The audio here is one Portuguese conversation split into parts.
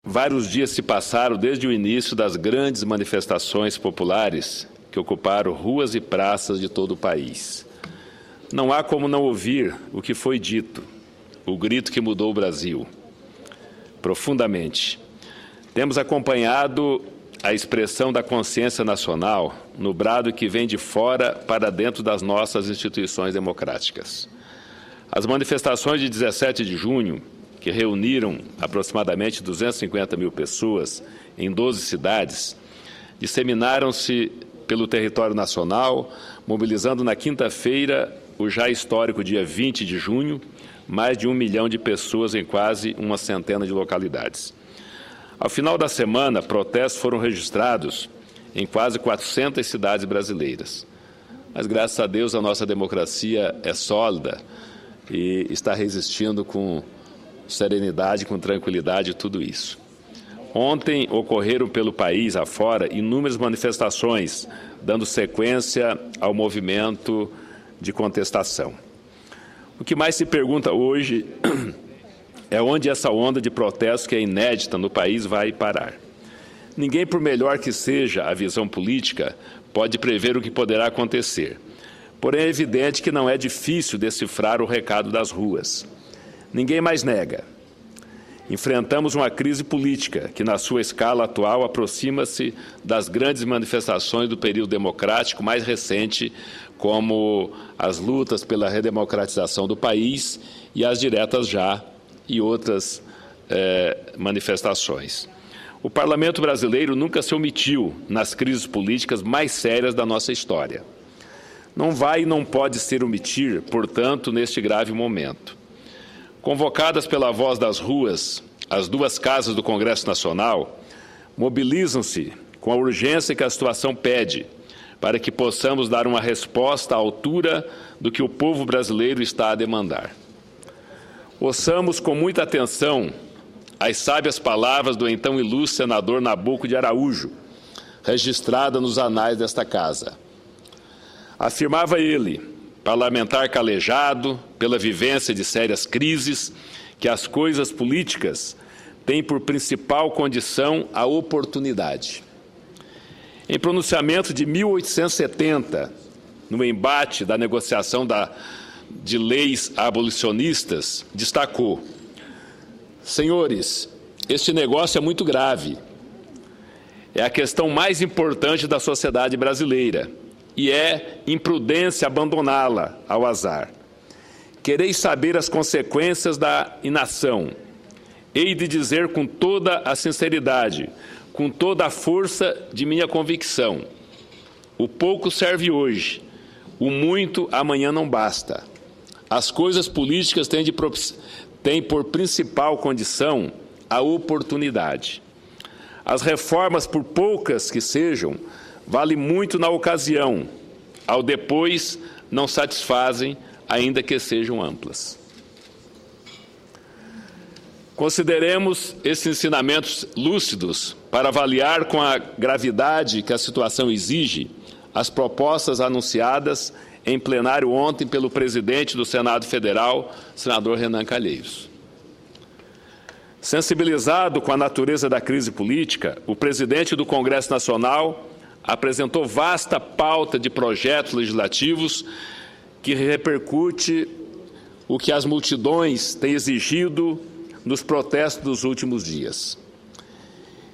vários dias se passaram desde o início das grandes manifestações populares que ocuparam ruas e praças de todo o país. Não há como não ouvir o que foi dito, o grito que mudou o Brasil profundamente. Temos acompanhado a expressão da consciência nacional no brado que vem de fora para dentro das nossas instituições democráticas. As manifestações de 17 de junho, que reuniram aproximadamente 250 mil pessoas em 12 cidades, disseminaram-se pelo território nacional, mobilizando na quinta-feira, o já histórico dia 20 de junho, mais de 1 milhão de pessoas em quase uma centena de localidades. Ao final da semana, protestos foram registrados em quase 400 cidades brasileiras. Mas, graças a Deus, a nossa democracia é sólida e está resistindo com serenidade, com tranquilidade, tudo isso. Ontem ocorreram pelo país afora inúmeras manifestações, dando sequência ao movimento de contestação. O que mais se pergunta hoje é onde essa onda de protestos que é inédita no país vai parar. Ninguém, por melhor que seja a visão política, pode prever o que poderá acontecer. Porém, é evidente que não é difícil decifrar o recado das ruas. Ninguém mais nega. Enfrentamos uma crise política que, na sua escala atual, aproxima-se das grandes manifestações do período democrático mais recente, como as lutas pela redemocratização do país e as diretas já e outras manifestações. O parlamento brasileiro nunca se omitiu nas crises políticas mais sérias da nossa história. Não vai e não pode se omitir, portanto, neste grave momento. Convocadas pela voz das ruas, as duas casas do Congresso Nacional mobilizam-se com a urgência que a situação pede, para que possamos dar uma resposta à altura do que o povo brasileiro está a demandar. Ouçamos com muita atenção as sábias palavras do então ilustre senador Nabuco de Araújo, registrada nos anais desta casa. Afirmava ele, parlamentar calejado pela vivência de sérias crises, que as coisas políticas têm por principal condição a oportunidade. Em pronunciamento de 1870, no embate da negociação de leis abolicionistas, destacou: senhores, este negócio é muito grave. É a questão mais importante da sociedade brasileira e é imprudência abandoná-la ao azar. Quereis saber as consequências da inação. Hei de dizer com toda a sinceridade, com toda a força de minha convicção: o pouco serve hoje, o muito amanhã não basta. As coisas políticas têm por principal condição a oportunidade. As reformas, por poucas que sejam, valem muito na ocasião, ao depois não satisfazem, ainda que sejam amplas. Consideremos esses ensinamentos lúcidos para avaliar com a gravidade que a situação exige as propostas anunciadas em plenário ontem pelo presidente do Senado Federal, senador Renan Calheiros. Sensibilizado com a natureza da crise política, o presidente do Congresso Nacional apresentou vasta pauta de projetos legislativos que repercute o que as multidões têm exigido nos protestos dos últimos dias.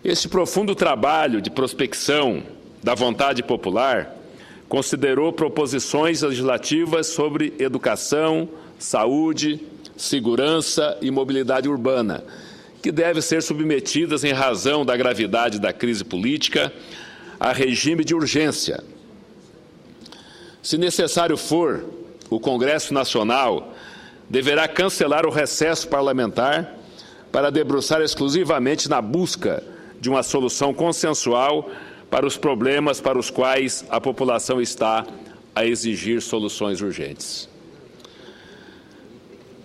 Este profundo trabalho de prospecção da vontade popular considerou proposições legislativas sobre educação, saúde, segurança e mobilidade urbana, que devem ser submetidas, em razão da gravidade da crise política, a regime de urgência. Se necessário for, o Congresso Nacional deverá cancelar o recesso parlamentar para debruçar exclusivamente na busca de uma solução consensual para os problemas para os quais a população está a exigir soluções urgentes.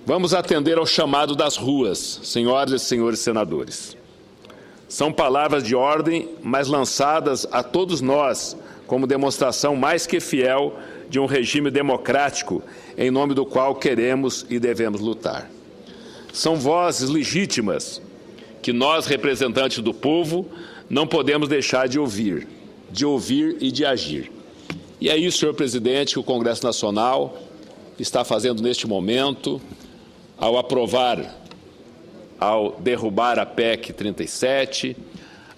Vamos atender ao chamado das ruas, senhoras e senhores senadores. São palavras de ordem, mas lançadas a todos nós como demonstração mais que fiel de um regime democrático em nome do qual queremos e devemos lutar. São vozes legítimas que nós, representantes do povo, não podemos deixar de ouvir e de agir. E é isso, senhor presidente, que o Congresso Nacional está fazendo neste momento, ao derrubar a PEC 37,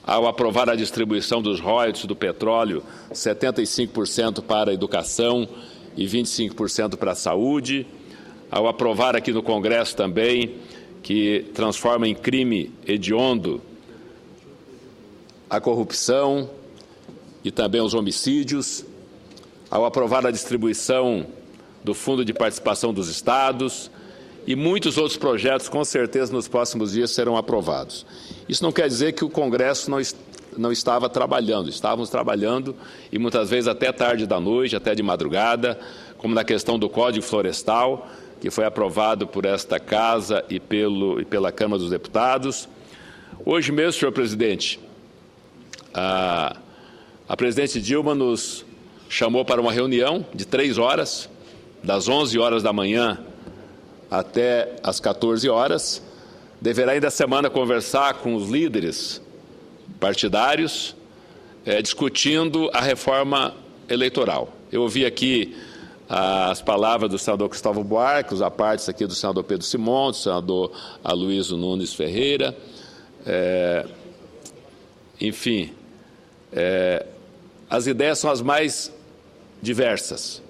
ao aprovar a distribuição dos royalties do petróleo, 75% para a educação e 25% para a saúde, ao aprovar aqui no Congresso também, que transforma em crime hediondo a corrupção e também os homicídios, ao aprovar a distribuição do Fundo de Participação dos Estados, e muitos outros projetos, com certeza, nos próximos dias serão aprovados. Isso não quer dizer que o Congresso não estava trabalhando. Estávamos trabalhando, e muitas vezes até tarde da noite, até de madrugada, como na questão do Código Florestal, que foi aprovado por esta Casa e pela Câmara dos Deputados. Hoje mesmo, senhor presidente, a presidente Dilma nos chamou para uma reunião de 3 horas, das 11 horas da manhã até às 14 horas, deverá ainda semana conversar com os líderes partidários, discutindo a reforma eleitoral. Eu ouvi aqui as palavras do senador Cristóvão Buarque, os apartes aqui do senador Pedro Simão, do senador Aloysio Nunes Ferreira, enfim, as ideias são as mais diversas.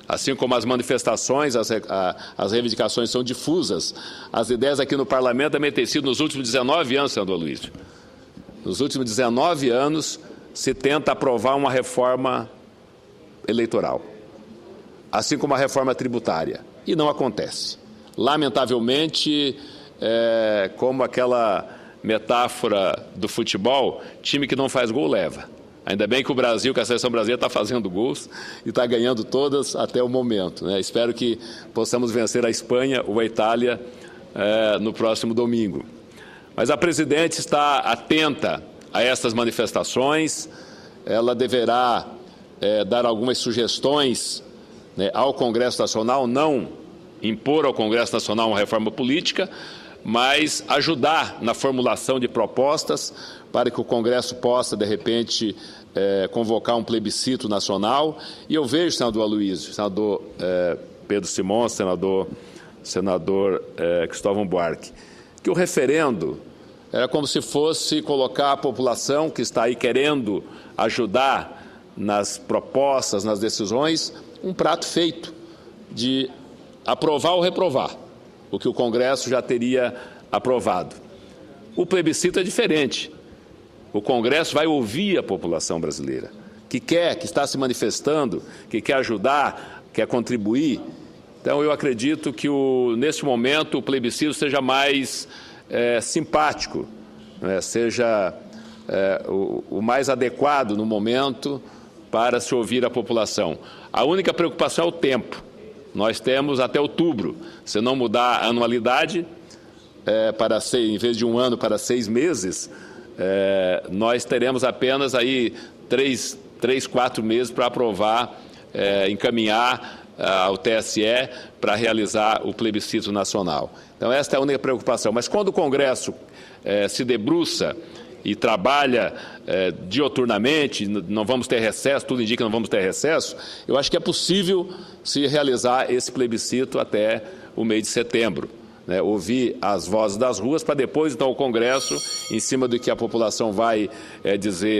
Assim como as manifestações, as reivindicações são difusas, as ideias aqui no Parlamento também têm sido nos últimos 19 anos, senador Aloysio. Nos últimos 19 anos se tenta aprovar uma reforma eleitoral, assim como a reforma tributária, e não acontece. Lamentavelmente, como aquela metáfora do futebol, time que não faz gol leva. Ainda bem que o Brasil, que a seleção brasileira está fazendo gols e está ganhando todas até o momento, né? Espero que possamos vencer a Espanha ou a Itália no próximo domingo. Mas a presidente está atenta a essas manifestações, ela deverá dar algumas sugestões, né, ao Congresso Nacional, não impor ao Congresso Nacional uma reforma política, mas ajudar na formulação de propostas para que o Congresso possa, de repente, convocar um plebiscito nacional. E eu vejo, senador Aloysio, senador Pedro Simão, senador Cristóvão Buarque, que o referendo era como se fosse colocar a população que está aí querendo ajudar nas propostas, nas decisões, um prato feito de aprovar ou reprovar o que o Congresso já teria aprovado. O plebiscito é diferente. O Congresso vai ouvir a população brasileira, que está se manifestando, que quer ajudar, quer contribuir. Então, eu acredito que, neste momento, o plebiscito seja mais simpático, né? Seja o mais adequado no momento para se ouvir a população. A única preocupação é o tempo. Nós temos até outubro. Se não mudar a anualidade, em vez de 1 ano para 6 meses, nós teremos apenas aí 4 meses para aprovar, encaminhar ao TSE para realizar o plebiscito nacional. Então, esta é a única preocupação. Mas quando o Congresso se debruça e trabalha dioturnamente, não vamos ter recesso, tudo indica que não vamos ter recesso, eu acho que é possível se realizar esse plebiscito até o mês de setembro. Né? Ouvir as vozes das ruas para depois, então, o Congresso, em cima do que a população vai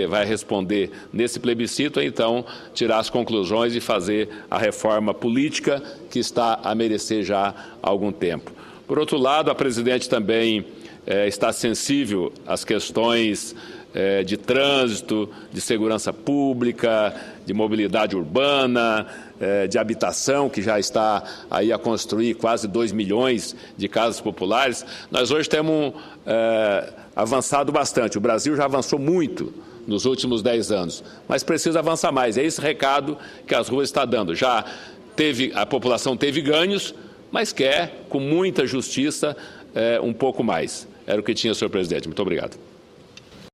vai responder nesse plebiscito, então, tirar as conclusões e fazer a reforma política que está a merecer já há algum tempo. Por outro lado, a presidente também está sensível às questões de trânsito, de segurança pública, de mobilidade urbana, de habitação, que já está aí a construir quase 2 milhões de casas populares. Nós hoje temos avançado bastante. O Brasil já avançou muito nos últimos 10 anos, mas precisa avançar mais. É esse recado que as ruas estão dando. A população teve ganhos, mas quer, com muita justiça, um pouco mais. Era o que tinha, senhor presidente. Muito obrigado.